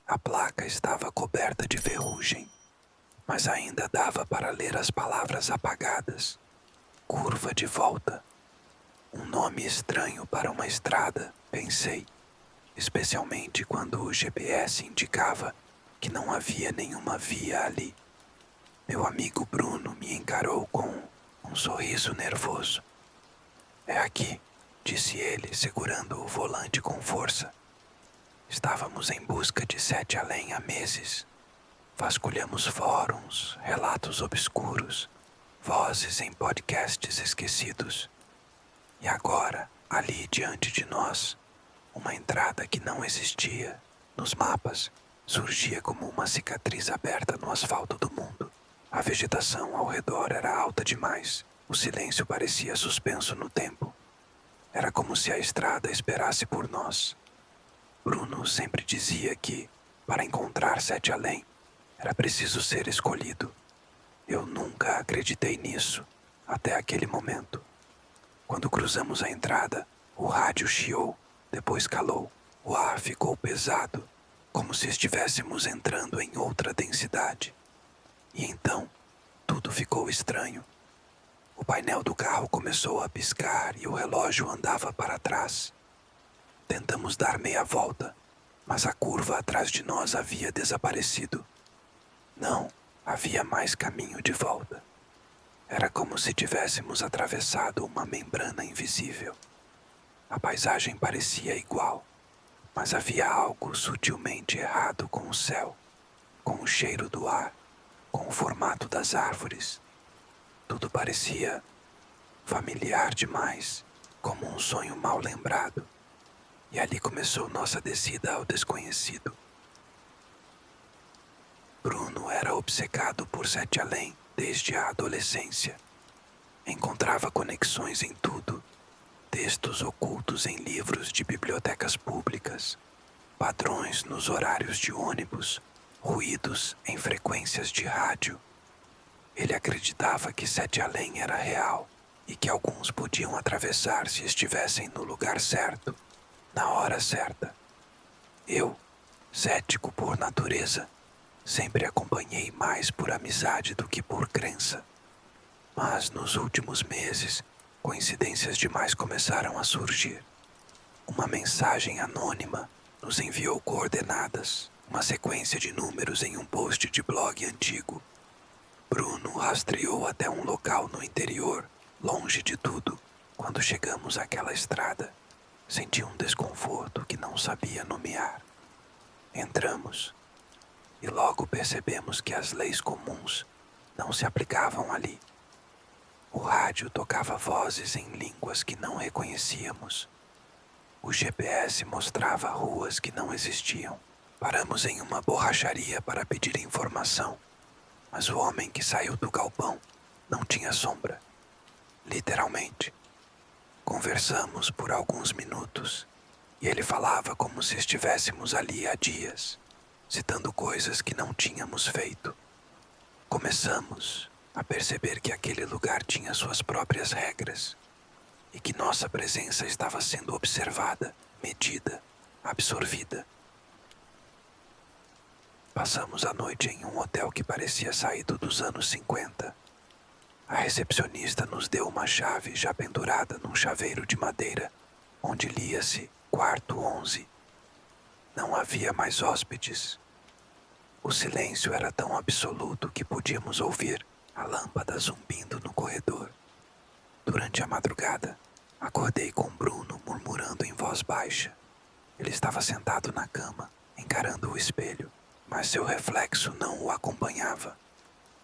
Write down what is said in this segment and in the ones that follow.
A placa estava coberta de ferrugem, mas ainda dava para ler as palavras apagadas. Curva de volta. Um nome estranho para uma estrada, pensei, especialmente quando o GPS indicava que não havia nenhuma via ali. Meu amigo Bruno me encarou com um sorriso nervoso. É aqui, disse ele, segurando o volante com força. Estávamos em busca de Sete Além há meses. Vasculhamos fóruns, relatos obscuros, vozes em podcasts esquecidos. E agora, ali diante de nós, uma entrada que não existia nos mapas surgia como uma cicatriz aberta no asfalto do mundo. A vegetação ao redor era alta demais. O silêncio parecia suspenso no tempo. Era como se a estrada esperasse por nós. Bruno sempre dizia que, para encontrar Sete Além, era preciso ser escolhido. Eu nunca acreditei nisso, até aquele momento. Quando cruzamos a entrada, o rádio chiou, depois calou. O ar ficou pesado, como se estivéssemos entrando em outra densidade. E então, tudo ficou estranho. O painel do carro começou a piscar e o relógio andava para trás. Tentamos dar meia volta, mas a curva atrás de nós havia desaparecido. Não, havia mais caminho de volta. Era como se tivéssemos atravessado uma membrana invisível. A paisagem parecia igual, mas havia algo sutilmente errado com o céu, com o cheiro do ar, com o formato das árvores. Tudo parecia familiar demais, como um sonho mal lembrado. E ali começou nossa descida ao desconhecido. Bruno era obcecado por Sete Além desde a adolescência. Encontrava conexões em tudo, textos ocultos em livros de bibliotecas públicas, padrões nos horários de ônibus, ruídos em frequências de rádio. Ele acreditava que Sete Além era real e que alguns podiam atravessar se estivessem no lugar certo, na hora certa. Eu, cético por natureza, sempre acompanhei mais por amizade do que por crença. Mas nos últimos meses, coincidências demais começaram a surgir. Uma mensagem anônima nos enviou coordenadas, uma sequência de números em um post de blog antigo. Bruno rastreou até um local no interior, longe de tudo. Quando chegamos àquela estrada, senti um desconforto que não sabia nomear. Entramos e logo percebemos que as leis comuns não se aplicavam ali. O rádio tocava vozes em línguas que não reconhecíamos. O GPS mostrava ruas que não existiam. Paramos em uma borracharia para pedir informação, mas o homem que saiu do galpão não tinha sombra. Literalmente. Conversamos por alguns minutos e ele falava como se estivéssemos ali há dias, citando coisas que não tínhamos feito. Começamos a perceber que aquele lugar tinha suas próprias regras e que nossa presença estava sendo observada, medida, absorvida. Passamos a noite em um hotel que parecia saído dos anos 50. A recepcionista nos deu uma chave já pendurada num chaveiro de madeira, onde lia-se Quarto 11. Não havia mais hóspedes. O silêncio era tão absoluto que podíamos ouvir a lâmpada zumbindo no corredor. Durante a madrugada, acordei com Bruno murmurando em voz baixa. Ele estava sentado na cama, encarando o espelho, mas seu reflexo não o acompanhava.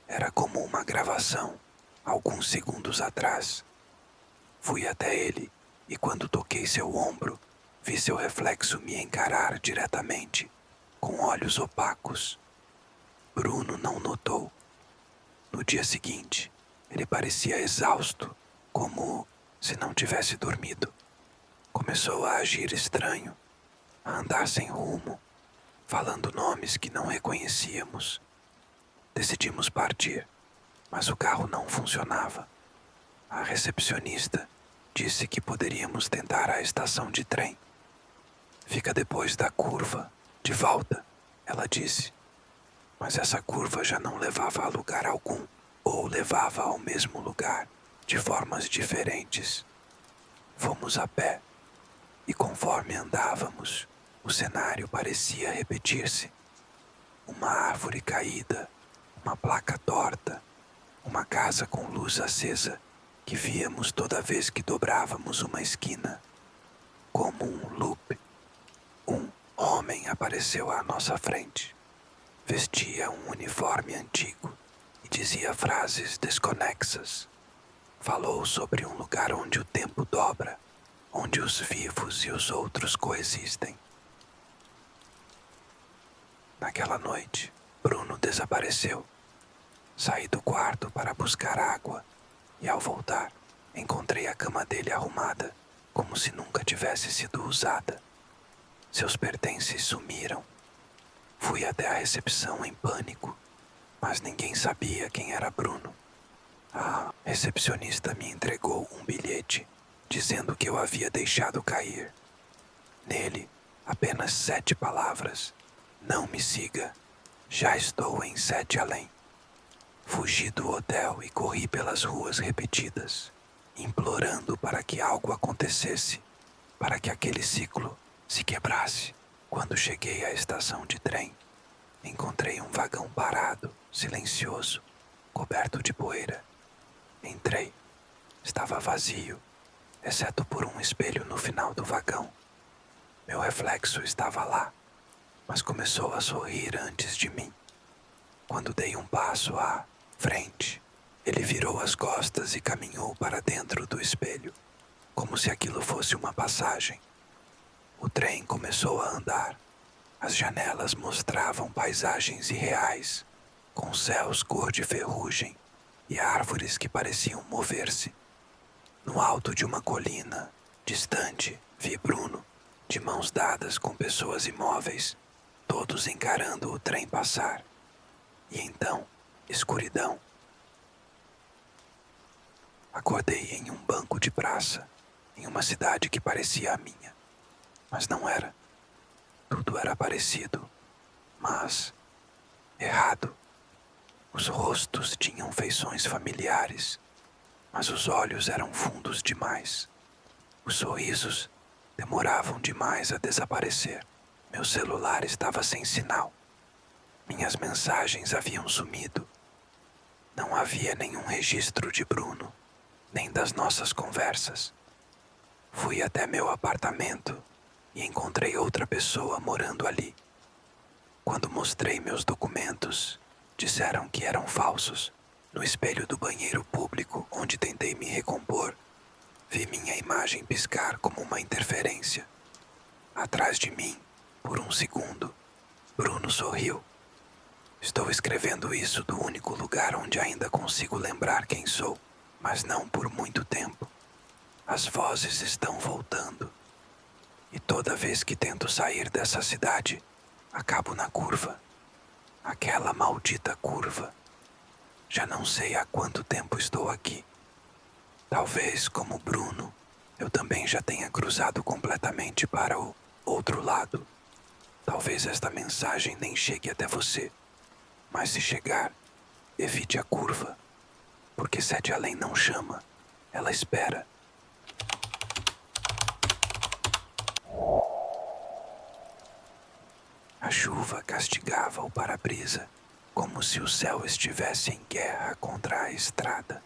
Era como uma gravação, alguns segundos atrás. Fui até ele e quando toquei seu ombro, vi seu reflexo me encarar diretamente, com olhos opacos. Bruno não notou. No dia seguinte, ele parecia exausto, como se não tivesse dormido. Começou a agir estranho, a andar sem rumo, falando nomes que não reconhecíamos. Decidimos partir, mas o carro não funcionava. A recepcionista disse que poderíamos tentar a estação de trem. Fica depois da curva, de volta, ela disse, mas essa curva já não levava a lugar algum, ou levava ao mesmo lugar, de formas diferentes. Fomos a pé, e conforme andávamos, o cenário parecia repetir-se. Uma árvore caída, uma placa torta, uma casa com luz acesa, que víamos toda vez que dobrávamos uma esquina. Como um loop, um homem apareceu à nossa frente. Vestia um uniforme antigo e dizia frases desconexas. Falou sobre um lugar onde o tempo dobra, onde os vivos e os outros coexistem. Naquela noite, Bruno desapareceu. Saí do quarto para buscar água e, ao voltar, encontrei a cama dele arrumada, como se nunca tivesse sido usada. Seus pertences sumiram. Fui até a recepção em pânico, mas ninguém sabia quem era Bruno. A recepcionista me entregou um bilhete, dizendo que eu havia deixado cair. Nele, apenas 7 palavras. Não me siga. Já estou em 7 além. Fugi do hotel e corri pelas ruas repetidas, implorando para que algo acontecesse, para que aquele ciclo se quebrasse. Quando cheguei à estação de trem, encontrei um vagão parado, silencioso, coberto de poeira. Entrei. Estava vazio, exceto por um espelho no final do vagão. Meu reflexo estava lá, mas começou a sorrir antes de mim. Quando dei um passo à frente, ele virou as costas e caminhou para dentro do espelho, como se aquilo fosse uma passagem. O trem começou a andar. As janelas mostravam paisagens irreais, com céus cor de ferrugem e árvores que pareciam mover-se. No alto de uma colina, distante, vi Bruno, de mãos dadas com pessoas imóveis, todos encarando o trem passar. E então, escuridão. Acordei em um banco de praça, em uma cidade que parecia a minha, mas não era. Tudo era parecido, mas errado. Os rostos tinham feições familiares, mas os olhos eram fundos demais. Os sorrisos demoravam demais a desaparecer. Meu celular estava sem sinal. Minhas mensagens haviam sumido. Não havia nenhum registro de Bruno, nem das nossas conversas. Fui até meu apartamento e encontrei outra pessoa morando ali. Quando mostrei meus documentos, disseram que eram falsos. No espelho do banheiro público, onde tentei me recompor, vi minha imagem piscar como uma interferência. Atrás de mim, por um segundo, Bruno sorriu. Estou escrevendo isso do único lugar onde ainda consigo lembrar quem sou, mas não por muito tempo. As vozes estão voltando. E toda vez que tento sair dessa cidade, acabo na curva. Aquela maldita curva. Já não sei há quanto tempo estou aqui. Talvez, como Bruno, eu também já tenha cruzado completamente para o outro lado. Talvez esta mensagem nem chegue até você. Mas se chegar, evite a curva, porque 7 além não chama, ela espera. A chuva castigava o para-brisa, como se o céu estivesse em guerra contra a estrada.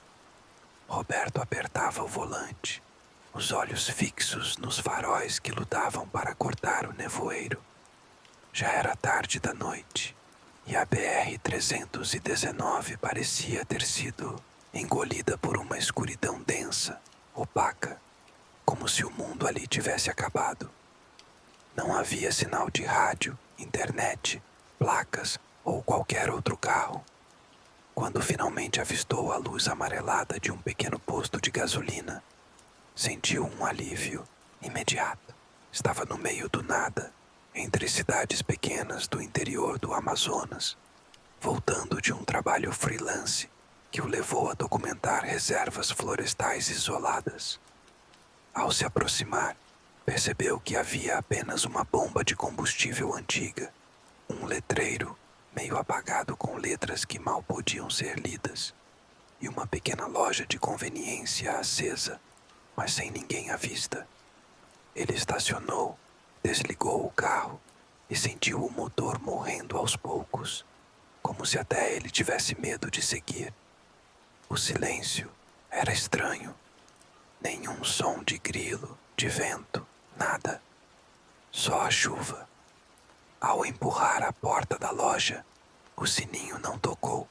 Roberto apertava o volante, os olhos fixos nos faróis que lutavam para cortar o nevoeiro. Já era tarde da noite. E a BR-319 parecia ter sido engolida por uma escuridão densa, opaca, como se o mundo ali tivesse acabado. Não havia sinal de rádio, internet, placas ou qualquer outro carro. Quando finalmente avistou a luz amarelada de um pequeno posto de gasolina, sentiu um alívio imediato. Estava no meio do nada, entre cidades pequenas do interior do Amazonas, voltando de um trabalho freelance que o levou a documentar reservas florestais isoladas. Ao se aproximar, percebeu que havia apenas uma bomba de combustível antiga, Um letreiro, meio apagado com letras que mal podiam ser lidas, e uma pequena loja de conveniência acesa, mas sem ninguém à vista. Ele estacionou, desligou o carro e sentiu o motor morrendo aos poucos, como se até ele tivesse medo de seguir. O silêncio era estranho. Nenhum som de grilo, de vento, nada. Só a chuva. Ao empurrar a porta da loja, o sininho não tocou.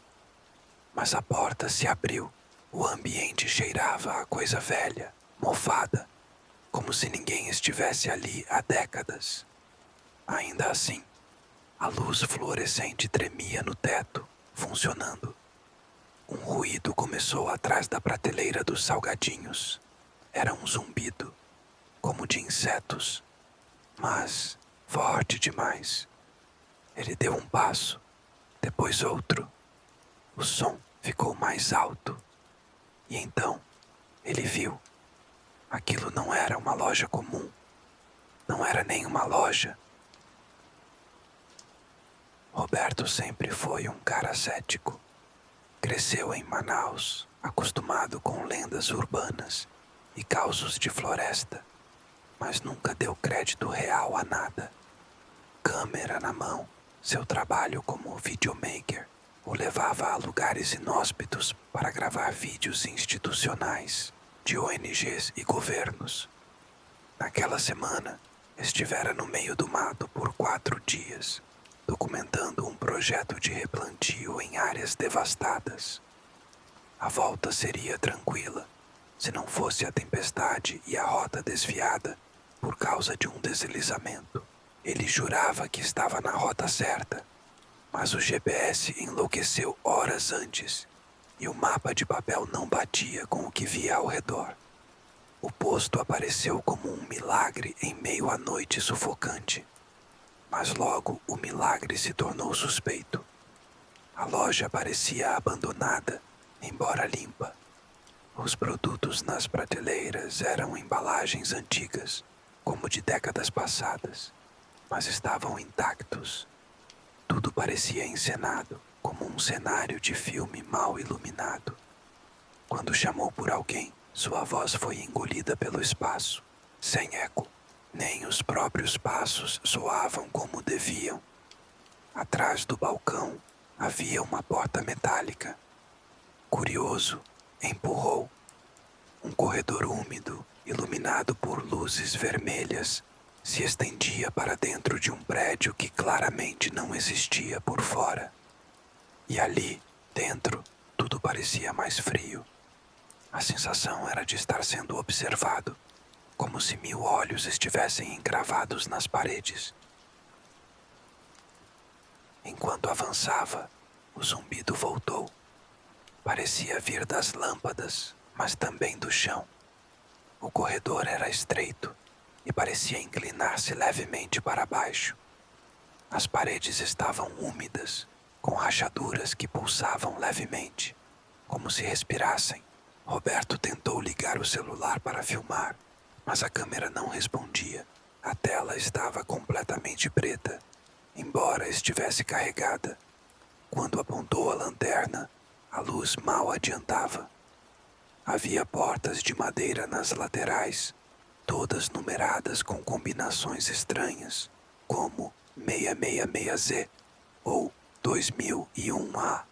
Mas a porta se abriu. O ambiente cheirava a coisa velha, mofada, como se ninguém estivesse ali há décadas. Ainda assim, a luz fluorescente tremia no teto, funcionando. Um ruído começou atrás da prateleira dos salgadinhos. Era um zumbido, como de insetos, mas forte demais. Ele deu um passo, depois outro. O som ficou mais alto. E então, ele viu. Aquilo não era uma loja comum. Não era nem uma loja. Roberto sempre foi um cara cético. Cresceu em Manaus, acostumado com lendas urbanas e causos de floresta, mas nunca deu crédito real a nada. Câmera na mão, seu trabalho como videomaker o levava a lugares inóspitos para gravar vídeos institucionais, de ONGs e governos. Naquela semana, estivera no meio do mato por 4 dias, documentando um projeto de replantio em áreas devastadas. A volta seria tranquila, se não fosse a tempestade e a rota desviada por causa de um deslizamento. Ele jurava que estava na rota certa, mas o GPS enlouqueceu horas antes e o mapa de papel não batia com o que via ao redor. O posto apareceu como um milagre em meio à noite sufocante. Mas logo o milagre se tornou suspeito. A loja parecia abandonada, embora limpa. Os produtos nas prateleiras eram embalagens antigas, como de décadas passadas, mas estavam intactos. Tudo parecia encenado, como um cenário de filme mal iluminado. Quando chamou por alguém, sua voz foi engolida pelo espaço, sem eco. Nem os próprios passos soavam como deviam. Atrás do balcão havia uma porta metálica. Curioso, empurrou. Um corredor úmido, iluminado por luzes vermelhas, se estendia para dentro de um prédio que claramente não existia por fora. E ali, dentro, tudo parecia mais frio. A sensação era de estar sendo observado, como se 1000 olhos estivessem encravados nas paredes. Enquanto avançava, o zumbido voltou. Parecia vir das lâmpadas, mas também do chão. O corredor era estreito e parecia inclinar-se levemente para baixo. As paredes estavam úmidas, com rachaduras que pulsavam levemente, como se respirassem. Roberto tentou ligar o celular para filmar, mas a câmera não respondia. A tela estava completamente preta, embora estivesse carregada. Quando apontou a lanterna, a luz mal adiantava. Havia portas de madeira nas laterais, todas numeradas com combinações estranhas, como 666Z ou 2001A.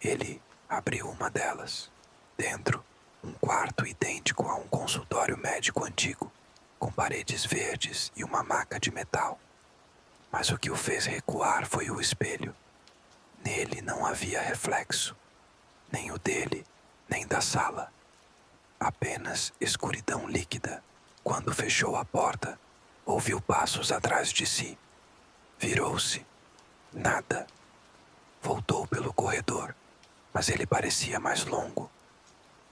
Ele abriu uma delas. Dentro, um quarto idêntico a um consultório médico antigo, com paredes verdes e uma maca de metal. Mas o que o fez recuar foi o espelho. Nele não havia reflexo, nem o dele, nem da sala. Apenas escuridão líquida. Quando fechou a porta, ouviu passos atrás de si. Virou-se. Nada. Voltou pelo corredor, mas ele parecia mais longo.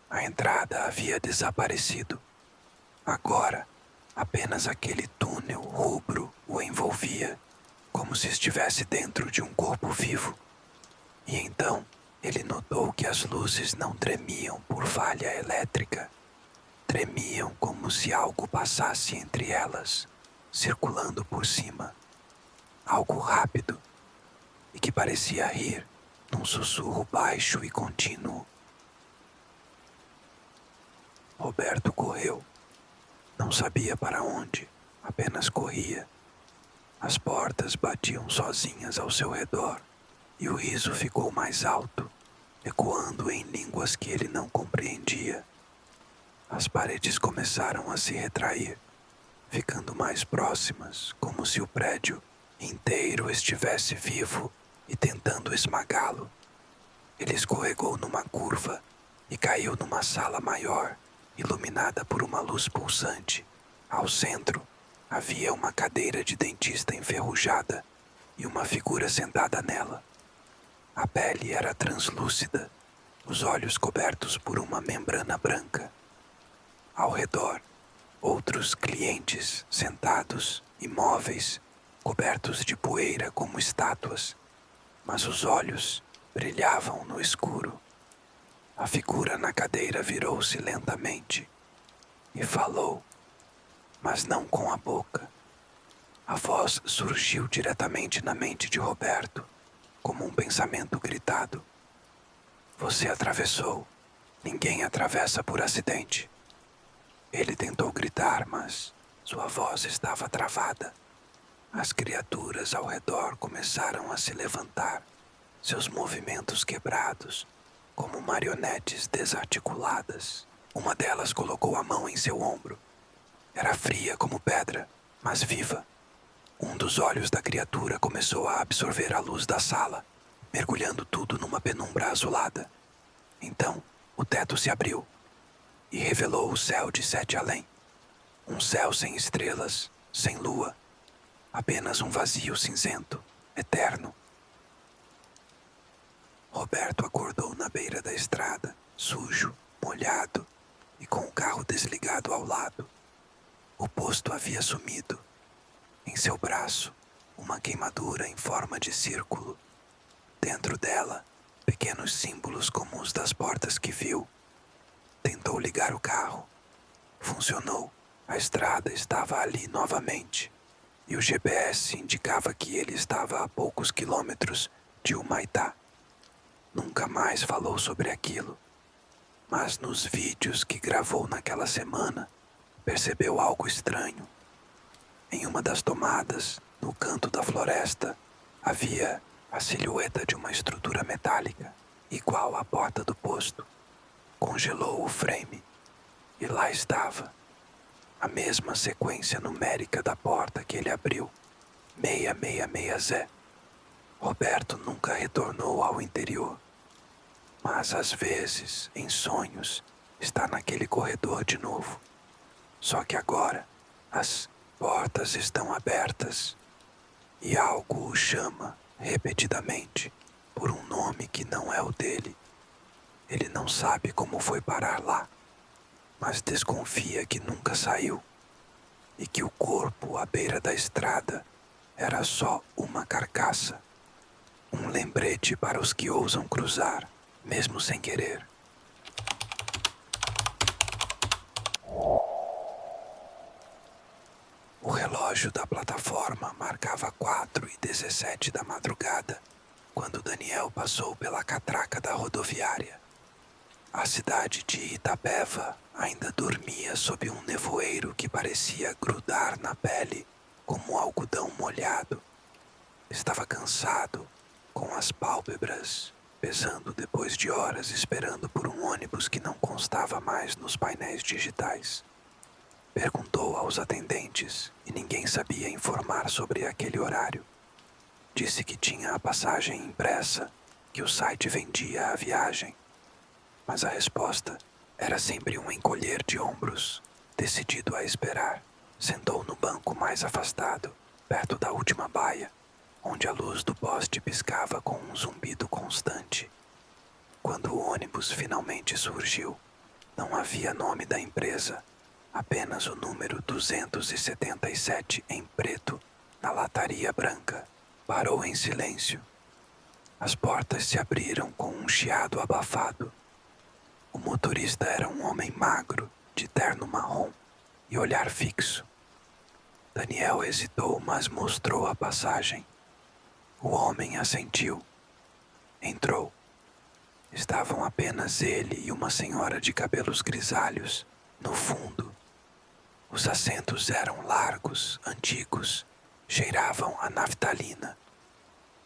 A entrada havia desaparecido. Agora, apenas aquele túnel rubro o envolvia, como se estivesse dentro de um corpo vivo. E então, ele notou que as luzes não tremiam por falha elétrica. Tremiam como se algo passasse entre elas, circulando por cima. algo rápido e que parecia rir num sussurro baixo e contínuo. Roberto correu. Não sabia para onde, apenas corria. As portas batiam sozinhas ao seu redor e o riso ficou mais alto, ecoando em línguas que ele não compreendia. As paredes começaram a se retrair, ficando mais próximas, como se o prédio inteiro estivesse vivo e tentando esmagá-lo. Ele escorregou numa curva e caiu numa sala maior, iluminada por uma luz pulsante. Ao centro, havia uma cadeira de dentista enferrujada e uma figura sentada nela. A pele era translúcida, os olhos cobertos por uma membrana branca. Ao redor, outros clientes sentados, imóveis, cobertos de poeira como estátuas, mas os olhos brilhavam no escuro. A figura na cadeira virou-se lentamente e falou, mas não com a boca. A voz surgiu diretamente na mente de Roberto, como um pensamento gritado. Você atravessou. Ninguém atravessa por acidente. Ele tentou gritar, mas sua voz estava travada. As criaturas ao redor começaram a se levantar, seus movimentos quebrados, como marionetes desarticuladas. Uma delas colocou a mão em seu ombro. Era fria como pedra, mas viva. Um dos olhos da criatura começou a absorver a luz da sala, mergulhando tudo numa penumbra azulada. Então, o teto se abriu e revelou o céu de Sete Além. Um céu sem estrelas, sem lua, apenas um vazio cinzento, eterno. Roberto acordou na beira da estrada, sujo, molhado e com o carro desligado ao lado. O posto havia sumido. Em seu braço, uma queimadura em forma de círculo. Dentro dela, pequenos símbolos como os das portas que viu. Tentou ligar o carro. Funcionou. A estrada estava ali novamente. E o GPS indicava que ele estava a poucos quilômetros de Humaitá. Nunca mais falou sobre aquilo. Mas nos vídeos que gravou naquela semana, percebeu algo estranho. Em uma das tomadas, no canto da floresta, havia a silhueta de uma estrutura metálica, igual à porta do posto. Congelou o frame e lá estava, a mesma sequência numérica da porta que ele abriu, 666Z. Roberto nunca retornou ao interior, mas às vezes, em sonhos, está naquele corredor de novo. Só que agora, as portas estão abertas e algo o chama repetidamente por um nome que não é o dele. Ele não sabe como foi parar lá, mas desconfia que nunca saiu e que o corpo à beira da estrada era só uma carcaça, um lembrete para os que ousam cruzar, mesmo sem querer. O relógio da plataforma marcava 4h17 da madrugada, quando Daniel passou pela catraca da rodoviária. A cidade de Itapeva ainda dormia sob um nevoeiro que parecia grudar na pele como algodão molhado. Estava cansado, com as pálpebras pesando depois de horas esperando por um ônibus que não constava mais nos painéis digitais. Perguntou aos atendentes e ninguém sabia informar sobre aquele horário. Disse que tinha a passagem impressa, que o site vendia a viagem. Mas a resposta era sempre um encolher de ombros. Decidido a esperar, sentou no banco mais afastado, perto da última baia, onde a luz do poste piscava com um zumbido constante. Quando o ônibus finalmente surgiu, não havia nome da empresa, apenas o número 277 em preto, na lataria branca. Parou em silêncio. As portas se abriram com um chiado abafado. O motorista era um homem magro, de terno marrom e olhar fixo. Daniel hesitou, mas mostrou a passagem. O homem assentiu. Entrou. Estavam apenas ele e uma senhora de cabelos grisalhos, no fundo. Os assentos eram largos, antigos, cheiravam a naftalina.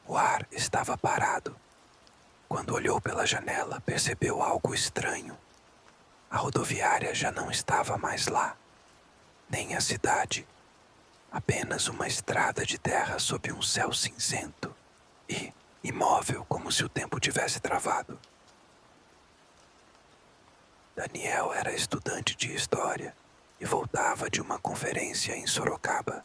O ar estava parado. Quando olhou pela janela, percebeu algo estranho. A rodoviária já não estava mais lá, nem a cidade. Apenas uma estrada de terra sob um céu cinzento e imóvel, como se o tempo tivesse travado. Daniel era estudante de história e voltava de uma conferência em Sorocaba.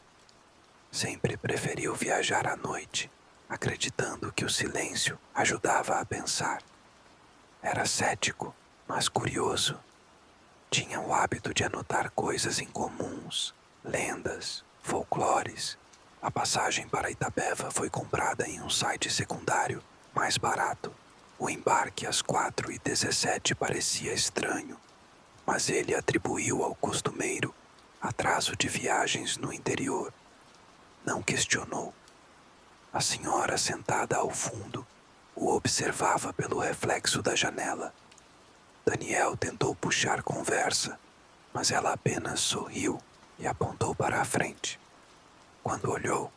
Sempre preferiu viajar à noite, acreditando que o silêncio ajudava a pensar. Era cético, mas curioso. Tinha o hábito de anotar coisas incomuns, lendas, folclores. A passagem para Itapeva foi comprada em um site secundário, mais barato. O embarque às 4h17 parecia estranho, mas ele atribuiu ao costumeiro atraso de viagens no interior. Não questionou. A senhora sentada ao fundo o observava pelo reflexo da janela. Daniel tentou puxar conversa, mas ela apenas sorriu e apontou para a frente. Quando olhou,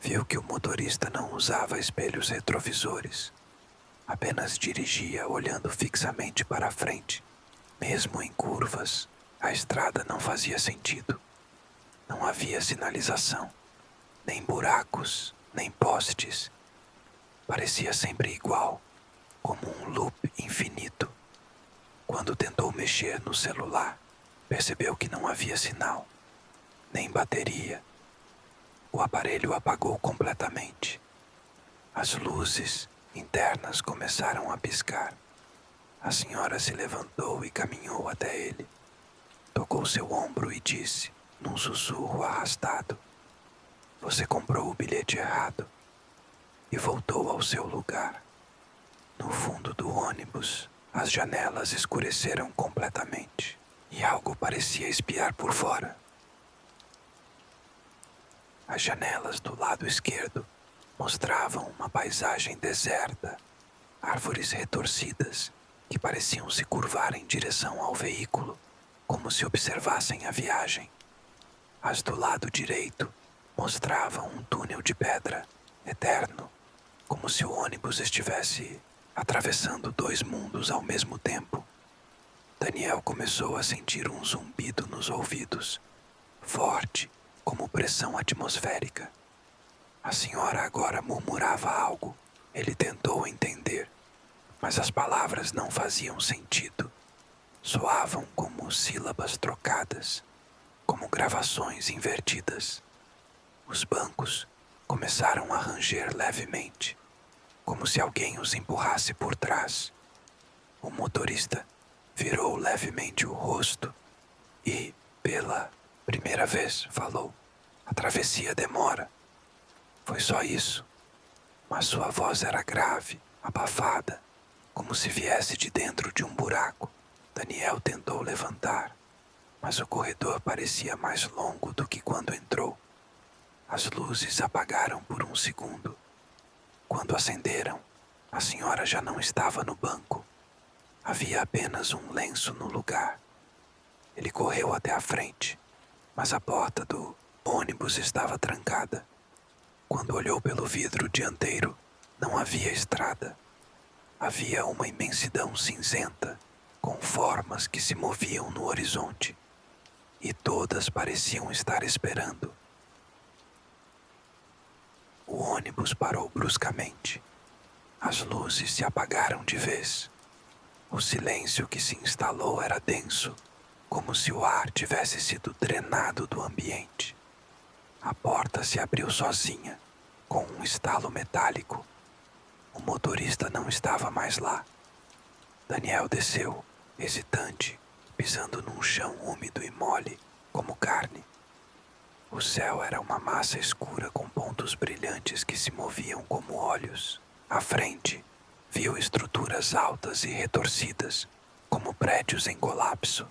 viu que o motorista não usava espelhos retrovisores. Apenas dirigia olhando fixamente para a frente. Mesmo em curvas, a estrada não fazia sentido. Não havia sinalização, nem buracos, nem postes. Parecia sempre igual, como um loop infinito. Quando tentou mexer no celular, percebeu que não havia sinal, nem bateria. O aparelho apagou completamente. As luzes internas começaram a piscar. A senhora se levantou e caminhou até ele. Tocou seu ombro e disse, num sussurro arrastado: "Você comprou o bilhete errado." E voltou ao seu lugar. No fundo do ônibus, as janelas escureceram completamente e algo parecia espiar por fora. As janelas do lado esquerdo mostravam uma paisagem deserta, árvores retorcidas que pareciam se curvar em direção ao veículo, como se observassem a viagem. As do lado direito mostravam um túnel de pedra, eterno, como se o ônibus estivesse atravessando dois mundos ao mesmo tempo. Daniel começou a sentir um zumbido nos ouvidos, forte, como pressão atmosférica. A senhora agora murmurava algo. Ele tentou entender, mas as palavras não faziam sentido. Soavam como sílabas trocadas, como gravações invertidas. Os bancos começaram a ranger levemente, como se alguém os empurrasse por trás. O motorista virou levemente o rosto e, pela primeira vez, falou: "A travessia demora." Foi só isso, mas sua voz era grave, abafada, como se viesse de dentro de um buraco. Daniel tentou levantar, mas o corredor parecia mais longo do que quando entrou. As luzes apagaram por um segundo. Quando acenderam, a senhora já não estava no banco. Havia apenas um lenço no lugar. Ele correu até a frente, mas a porta do ônibus estava trancada. Quando olhou pelo vidro dianteiro, não havia estrada. Havia uma imensidão cinzenta, com formas que se moviam no horizonte, e todas pareciam estar esperando. O ônibus parou bruscamente. As luzes se apagaram de vez. O silêncio que se instalou era denso, como se o ar tivesse sido drenado do ambiente. A porta se abriu sozinha, com um estalo metálico. O motorista não estava mais lá. Daniel desceu, hesitante, pisando num chão úmido e mole, como carne. O céu era uma massa escura com pontos brilhantes que se moviam como olhos. À frente, viu estruturas altas e retorcidas, como prédios em colapso,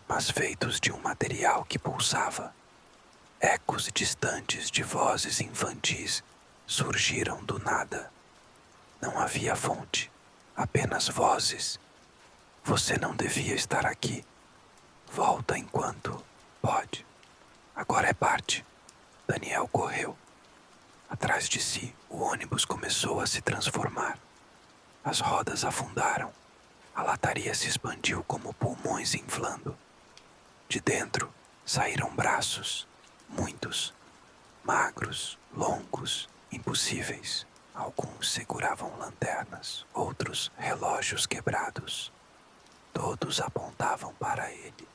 mas feitos de um material que pulsava. Ecos distantes de vozes infantis surgiram do nada. Não havia fonte, apenas vozes. Você não devia estar aqui. Volta enquanto pode. Agora é parte. Daniel correu. Atrás de si, o ônibus começou a se transformar. As rodas afundaram. A lataria se expandiu como pulmões inflando. De dentro saíram braços, muitos, magros, longos, impossíveis. Alguns seguravam lanternas, outros relógios quebrados. Todos apontavam para ele.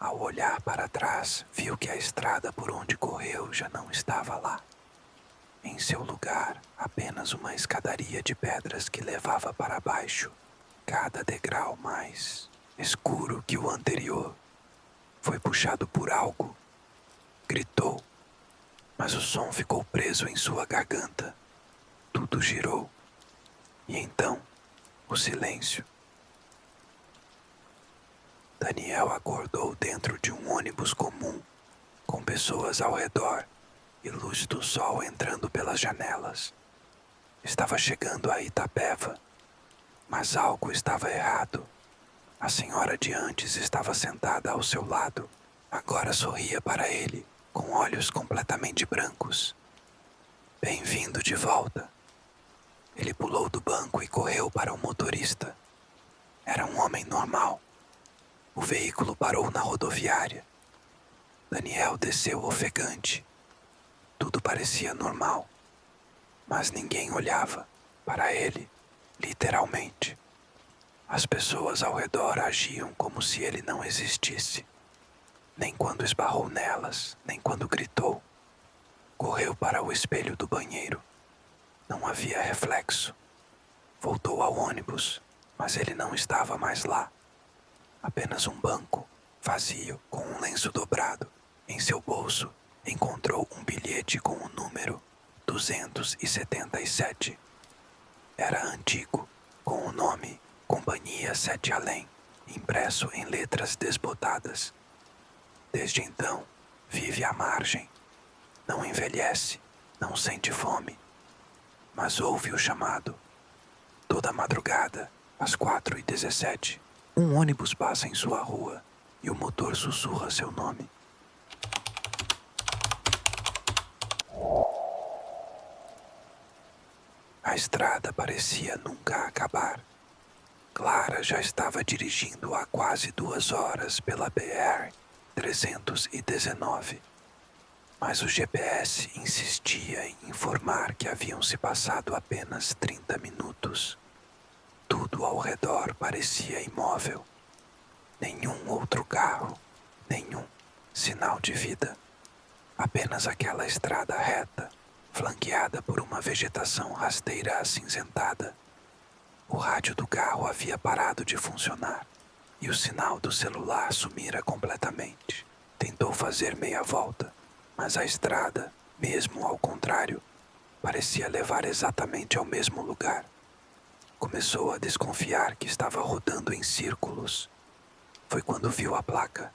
Ao olhar para trás, viu que a estrada por onde correu já não estava lá. Em seu lugar, apenas uma escadaria de pedras que levava para baixo, cada degrau mais escuro que o anterior. Foi puxado por algo. Gritou, mas o som ficou preso em sua garganta. Tudo girou. E então, o silêncio. Daniel acordou dentro de um ônibus comum, com pessoas ao redor e luz do sol entrando pelas janelas. Estava chegando a Itapeva, mas algo estava errado. A senhora de antes estava sentada ao seu lado. Agora sorria para ele, com olhos completamente brancos. Bem-vindo de volta. Ele pulou do banco e correu para o motorista. Era um homem normal. O veículo parou na rodoviária. Daniel desceu ofegante. Tudo parecia normal, mas ninguém olhava para ele, literalmente. As pessoas ao redor agiam como se ele não existisse. Nem quando esbarrou nelas, nem quando gritou. Correu para o espelho do banheiro. Não havia reflexo. Voltou ao ônibus, mas ele não estava mais lá. Apenas um banco, vazio, com um lenço dobrado. Em seu bolso, encontrou um bilhete com o número 277. Era antigo, com o nome Companhia Sete Além, impresso em letras desbotadas. Desde então, vive à margem. Não envelhece, não sente fome, mas ouve o chamado. Toda madrugada, às 4h17, um ônibus passa em sua rua e o motor sussurra seu nome. A estrada parecia nunca acabar. Clara já estava dirigindo há quase 2 horas pela BR-319. Mas o GPS insistia em informar que haviam se passado apenas 30 minutos. Tudo ao redor parecia imóvel. Nenhum outro carro, nenhum sinal de vida. Apenas aquela estrada reta, flanqueada por uma vegetação rasteira acinzentada. O rádio do carro havia parado de funcionar e o sinal do celular sumira completamente. Tentou fazer meia volta, mas a estrada, mesmo ao contrário, parecia levar exatamente ao mesmo lugar. Começou a desconfiar que estava rodando em círculos. Foi quando viu a placa.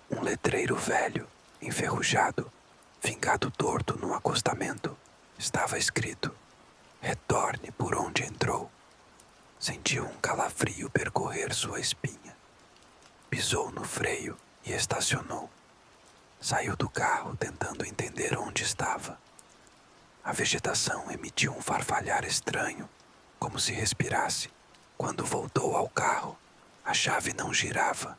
Um letreiro velho, enferrujado, fincado torto no acostamento. Estava escrito: retorne por onde entrou. Sentiu um calafrio percorrer sua espinha. Pisou no freio e estacionou. Saiu do carro tentando entender onde estava. A vegetação emitiu um farfalhar estranho, como se respirasse. Quando voltou ao carro, a chave não girava.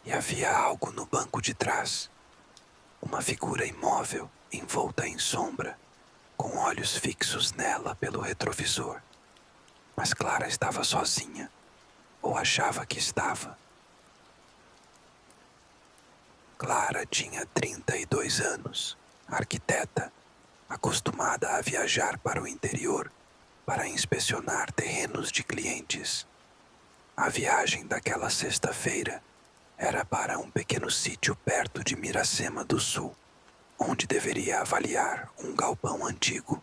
E havia algo no banco de trás. Uma figura imóvel, envolta em sombra, com olhos fixos nela pelo retrovisor. Mas Clara estava sozinha, ou achava que estava. Clara tinha 32 anos, arquiteta, acostumada a viajar para o interior para inspecionar terrenos de clientes. A viagem daquela sexta-feira era para um pequeno sítio perto de Miracema do Sul, onde deveria avaliar um galpão antigo.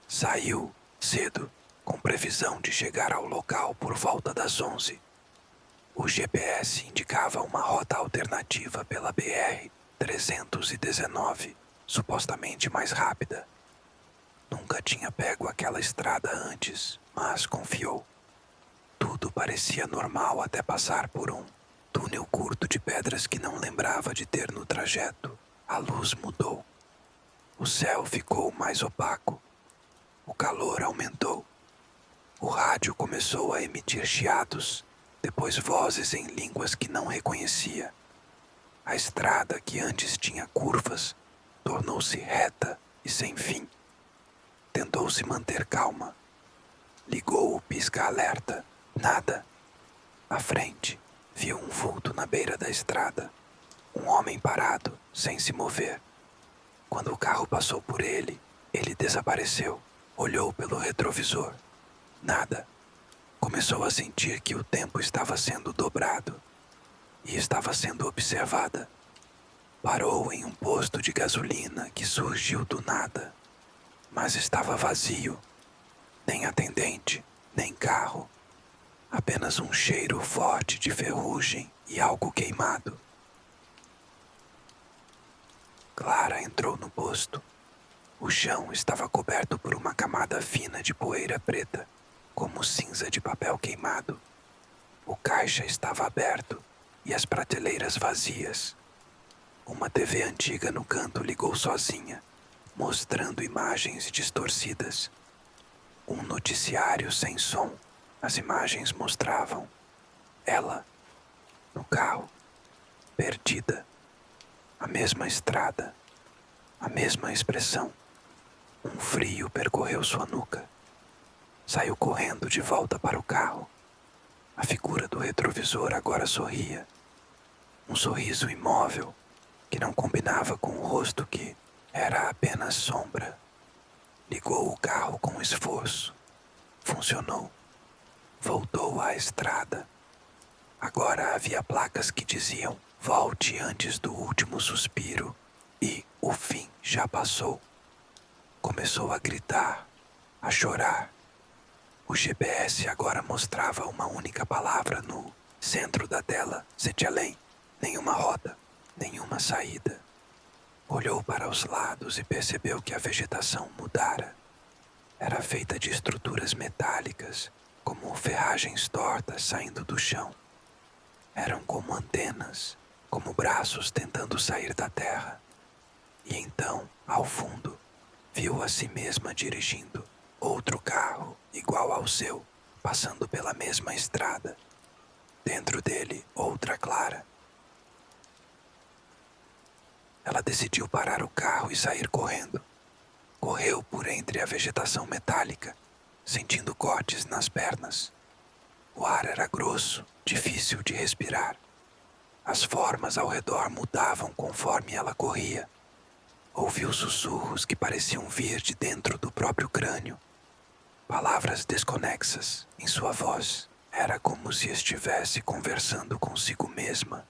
Saiu cedo, com previsão de chegar ao local por volta das 11. O GPS indicava uma rota alternativa pela BR-319, supostamente mais rápida. Nunca tinha pego aquela estrada antes, mas confiou. Tudo parecia normal até passar por um túnel curto de pedras que não lembrava de ter no trajeto. A luz mudou. O céu ficou mais opaco. O calor aumentou. O rádio começou a emitir chiados, depois vozes em línguas que não reconhecia. A estrada, que antes tinha curvas, tornou-se reta e sem fim. Tentou se manter calma. Ligou o pisca-alerta. Nada. À frente, viu um vulto na beira da estrada. Um homem parado, sem se mover. Quando o carro passou por ele, ele desapareceu. Olhou pelo retrovisor. Nada. Começou a sentir que o tempo estava sendo dobrado e estava sendo observada. Parou em um posto de gasolina que surgiu do nada, mas estava vazio. Nem atendente, nem carro. Apenas um cheiro forte de ferrugem e algo queimado. Clara entrou no posto. O chão estava coberto por uma camada fina de poeira preta, como cinza de papel queimado. O caixa estava aberto e as prateleiras vazias. Uma TV antiga no canto ligou sozinha, mostrando imagens distorcidas. Um noticiário sem som. As imagens mostravam ela no carro, perdida. A mesma estrada, a mesma expressão. Um frio percorreu sua nuca. Saiu correndo de volta para o carro. A figura do retrovisor agora sorria. Um sorriso imóvel que não combinava com o rosto que era apenas sombra. Ligou o carro com esforço. Funcionou. Voltou à estrada. Agora havia placas que diziam: volte antes do último suspiro e o fim já passou. Começou a gritar, a chorar. O GPS agora mostrava uma única palavra no centro da tela: Setialém. Nenhuma rota, nenhuma saída. Olhou para os lados e percebeu que a vegetação mudara. Era feita de estruturas metálicas, como ferragens tortas saindo do chão. Eram como antenas, como braços tentando sair da terra. E então, ao fundo, viu a si mesma dirigindo outro carro igual ao seu, passando pela mesma estrada. Dentro dele, outra Clara. Ela decidiu parar o carro e sair correndo. Correu por entre a vegetação metálica, sentindo cortes nas pernas. O ar era grosso, difícil de respirar. As formas ao redor mudavam conforme ela corria. Ouviu sussurros que pareciam vir de dentro do próprio crânio. Palavras desconexas em sua voz. Era como se estivesse conversando consigo mesma,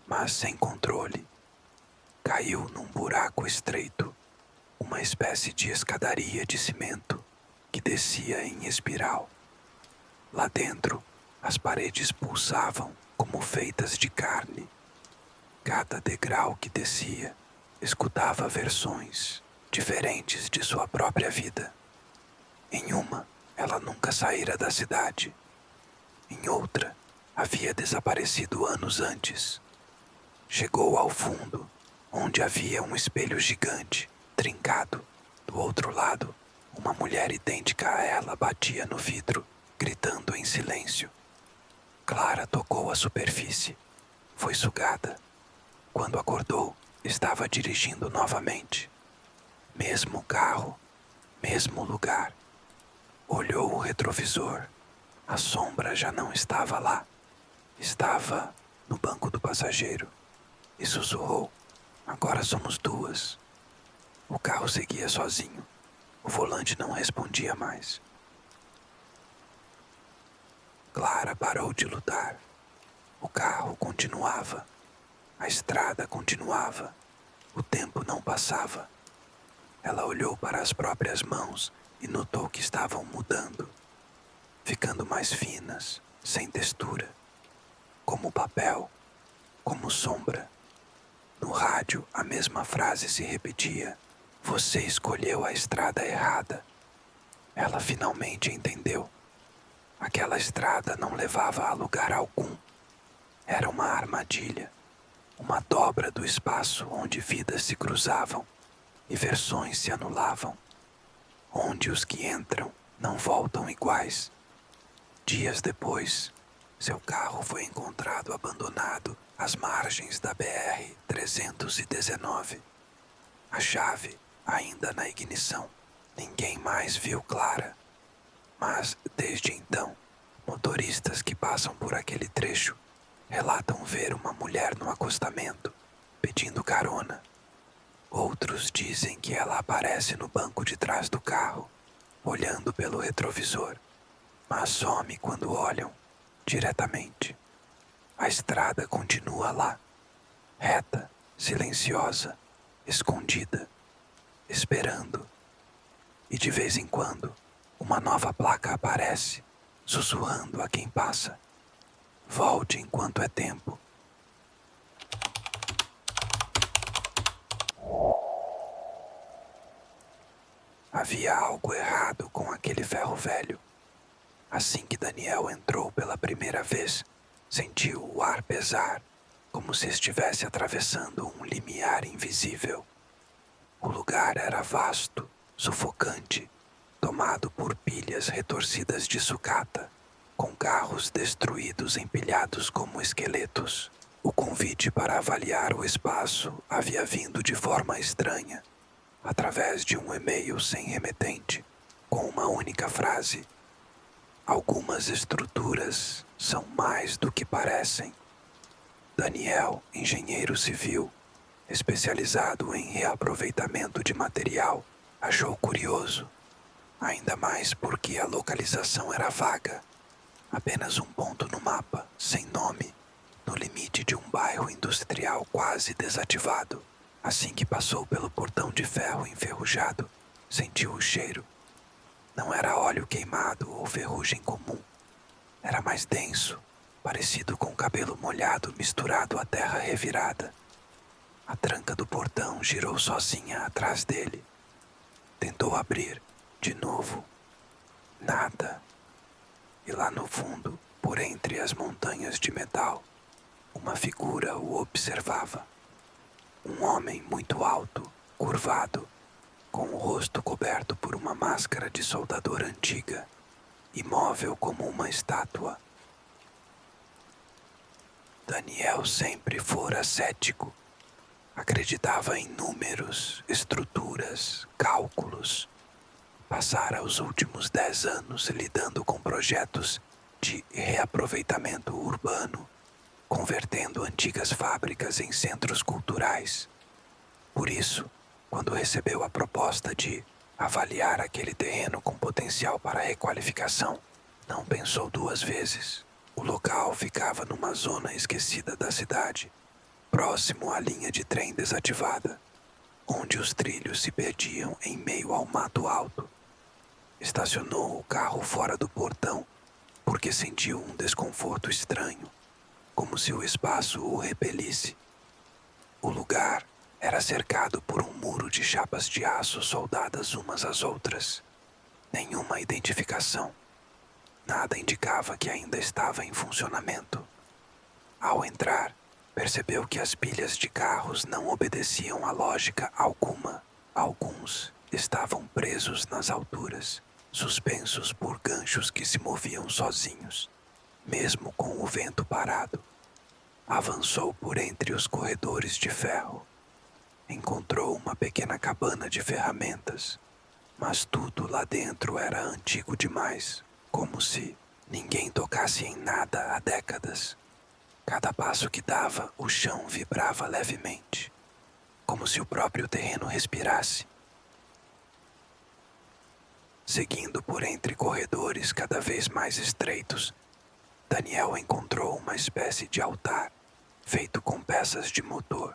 mas sem controle. Caiu num buraco estreito, uma espécie de escadaria de cimento que descia em espiral. Lá dentro, as paredes pulsavam como feitas de carne. Cada degrau que descia, escutava versões diferentes de sua própria vida. Em uma, ela nunca saíra da cidade. Em outra, havia desaparecido anos antes. Chegou ao fundo, onde havia um espelho gigante, trincado. Do outro lado, uma mulher idêntica a ela batia no vidro, gritando em silêncio. Clara tocou a superfície. Foi sugada. Quando acordou, estava dirigindo novamente. Mesmo carro, mesmo lugar. Olhou o retrovisor. A sombra já não estava lá. Estava no banco do passageiro. E sussurrou: agora somos duas. O carro seguia sozinho. O volante não respondia mais. Clara parou de lutar. O carro continuava. A estrada continuava. O tempo não passava. Ela olhou para as próprias mãos e notou que estavam mudando, ficando mais finas, sem textura, como papel, como sombra. No rádio, a mesma frase se repetia: Você escolheu a estrada errada. Ela finalmente entendeu. Aquela estrada não levava a lugar algum. Era uma armadilha, uma dobra do espaço onde vidas se cruzavam e versões se anulavam, onde os que entram não voltam iguais. Dias depois, seu carro foi encontrado abandonado às margens da BR-319. A chave ainda na ignição. Ninguém mais viu Clara. Mas, desde então, motoristas que passam por aquele trecho relatam ver uma mulher no acostamento, pedindo carona. Outros dizem que ela aparece no banco de trás do carro, olhando pelo retrovisor, mas some quando olham diretamente. A estrada continua lá, reta, silenciosa, escondida, esperando. E de vez em quando, uma nova placa aparece, sussurrando a quem passa. Volte enquanto é tempo. Havia algo errado com aquele ferro velho. Assim que Daniel entrou pela primeira vez, sentiu o ar pesar, como se estivesse atravessando um limiar invisível. O lugar era vasto, sufocante, tomado por pilhas retorcidas de sucata, com carros destruídos empilhados como esqueletos. O convite para avaliar o espaço havia vindo de forma estranha, através de um e-mail sem remetente, com uma única frase: algumas estruturas são mais do que parecem. Daniel, engenheiro civil, especializado em reaproveitamento de material, achou curioso, ainda mais porque a localização era vaga, apenas um ponto no mapa, sem nome, no limite de um bairro industrial quase desativado. Assim que passou pelo portão de ferro enferrujado, sentiu o cheiro. Não era óleo queimado ou ferrugem comum. Era mais denso, parecido com cabelo molhado misturado à terra revirada. A tranca do portão girou sozinha atrás dele. Tentou abrir, de novo. Nada. E lá no fundo, por entre as montanhas de metal, uma figura o observava. Um homem muito alto, curvado, com o rosto coberto por uma máscara de soldador antiga, imóvel como uma estátua. Daniel sempre fora cético. Acreditava em números, estruturas, cálculos. Passara os últimos 10 anos lidando com projetos de reaproveitamento urbano, convertendo antigas fábricas em centros culturais. Por isso, quando recebeu a proposta de avaliar aquele terreno com potencial para requalificação, não pensou duas vezes. O local ficava numa zona esquecida da cidade, próximo à linha de trem desativada, onde os trilhos se perdiam em meio ao mato alto. Estacionou o carro fora do portão porque sentiu um desconforto estranho, como se o espaço o repelisse. O lugar era cercado por um muro de chapas de aço soldadas umas às outras. Nenhuma identificação. Nada indicava que ainda estava em funcionamento. Ao entrar, percebeu que as pilhas de carros não obedeciam a lógica alguma. Alguns estavam presos nas alturas, suspensos por ganchos que se moviam sozinhos, mesmo com o vento parado. Avançou por entre os corredores de ferro. Encontrou uma pequena cabana de ferramentas, mas tudo lá dentro era antigo demais, como se ninguém tocasse em nada há décadas. Cada passo que dava, o chão vibrava levemente, como se o próprio terreno respirasse. Seguindo por entre corredores cada vez mais estreitos, Daniel encontrou uma espécie de altar, feito com peças de motor,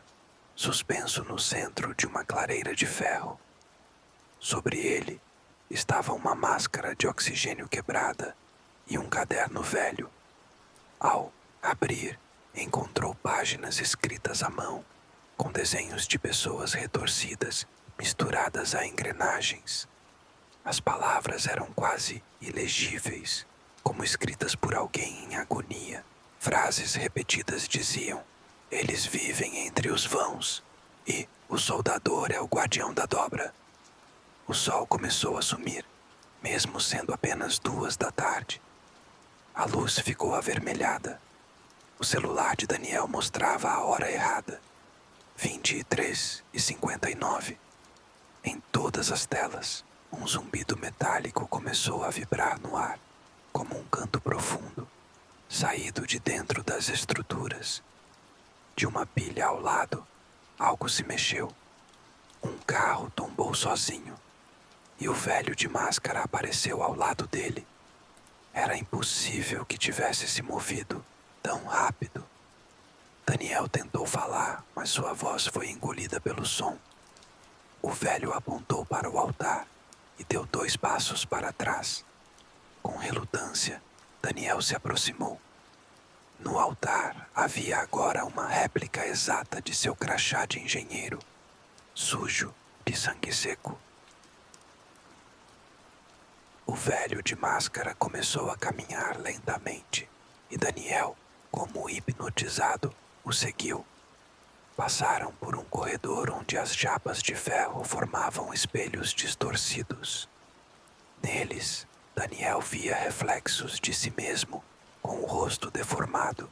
suspenso no centro de uma clareira de ferro. Sobre ele estava uma máscara de oxigênio quebrada e um caderno velho. Ao abrir, encontrou páginas escritas à mão, com desenhos de pessoas retorcidas misturadas a engrenagens. As palavras eram quase ilegíveis, como escritas por alguém em agonia. Frases repetidas diziam: eles vivem entre os vãos e o soldador é o guardião da dobra. O sol começou a sumir, mesmo sendo apenas 2 da tarde. A luz ficou avermelhada. O celular de Daniel mostrava a hora errada, 23h59. Em todas as telas, um zumbido metálico começou a vibrar no ar, como um canto profundo, saído de dentro das estruturas. De uma pilha ao lado, algo se mexeu. Um carro tombou sozinho, e o velho de máscara apareceu ao lado dele. Era impossível que tivesse se movido tão rápido. Daniel tentou falar, mas sua voz foi engolida pelo som. O velho apontou para o altar e deu 2 passos para trás. Com relutância, Daniel se aproximou. No altar havia agora uma réplica exata de seu crachá de engenheiro, sujo de sangue seco. O velho de máscara começou a caminhar lentamente e Daniel, como hipnotizado, o seguiu. Passaram por um corredor onde as chapas de ferro formavam espelhos distorcidos. Neles, Daniel via reflexos de si mesmo, com o rosto deformado,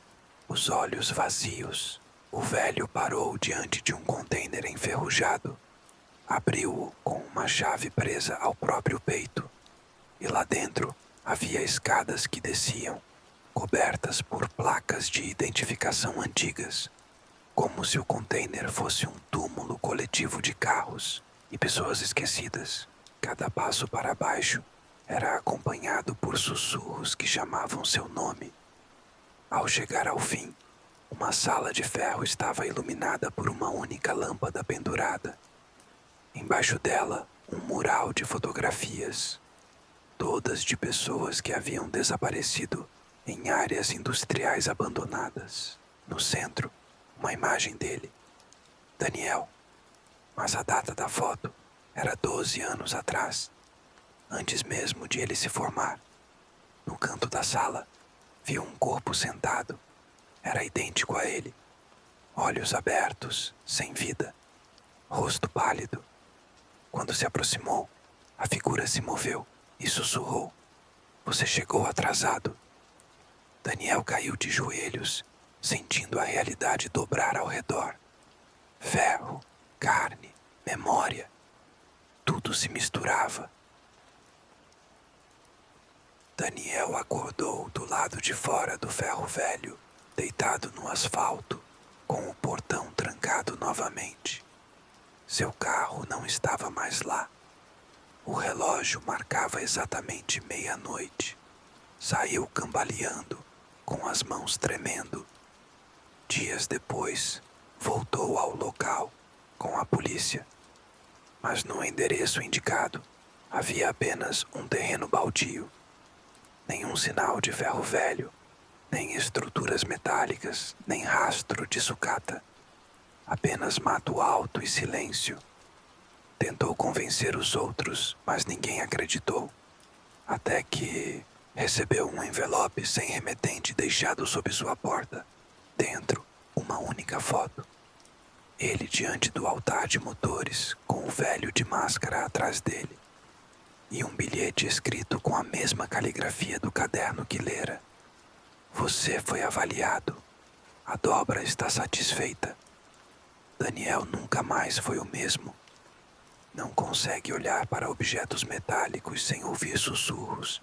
os olhos vazios. O velho parou diante de um container enferrujado. Abriu-o com uma chave presa ao próprio peito. E lá dentro havia escadas que desciam, cobertas por placas de identificação antigas, como se o container fosse um túmulo coletivo de carros e pessoas esquecidas. Cada passo para baixo era acompanhado por sussurros que chamavam seu nome. Ao chegar ao fim, uma sala de ferro estava iluminada por uma única lâmpada pendurada. Embaixo dela, um mural de fotografias, todas de pessoas que haviam desaparecido em áreas industriais abandonadas. No centro, uma imagem dele, Daniel, mas a data da foto era 12 anos atrás, antes mesmo de ele se formar. No canto da sala, viu um corpo sentado. Era idêntico a ele, olhos abertos, sem vida, rosto pálido. Quando se aproximou, a figura se moveu e sussurrou: "Você chegou atrasado." Daniel caiu de joelhos, sentindo a realidade dobrar ao redor. Ferro, carne, memória, tudo se misturava. Daniel acordou do lado de fora do ferro velho, deitado no asfalto, com o portão trancado novamente. Seu carro não estava mais lá. O relógio marcava exatamente meia-noite. Saiu cambaleando, com as mãos tremendo. Dias depois, voltou ao local, com a polícia. Mas no endereço indicado, havia apenas um terreno baldio. Nenhum sinal de ferro velho, nem estruturas metálicas, nem rastro de sucata. Apenas mato alto e silêncio. Tentou convencer os outros, mas ninguém acreditou. Até que recebeu um envelope sem remetente deixado sob sua porta. Dentro, uma única foto. Ele diante do altar de motores, com o velho de máscara atrás dele. E um bilhete escrito com a mesma caligrafia do caderno que lera: "Você foi avaliado. A dobra está satisfeita." Daniel nunca mais foi o mesmo. Não consegue olhar para objetos metálicos sem ouvir sussurros.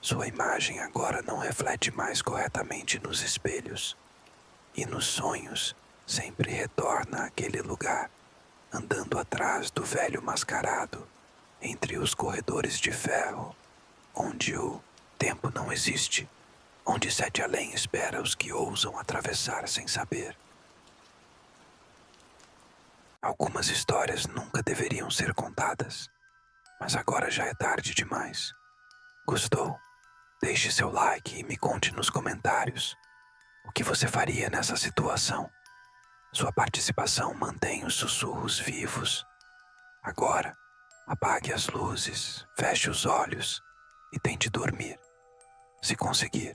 Sua imagem agora não reflete mais corretamente nos espelhos. E nos sonhos sempre retorna àquele lugar, andando atrás do velho mascarado, entre os corredores de ferro, onde o tempo não existe, onde Sete Além espera os que ousam atravessar sem saber. Algumas histórias nunca deveriam ser contadas, mas agora já é tarde demais. Gostou? Deixe seu like e me conte nos comentários o que você faria nessa situação. Sua participação mantém os sussurros vivos. Agora, apague as luzes, feche os olhos e tente dormir. Se conseguir,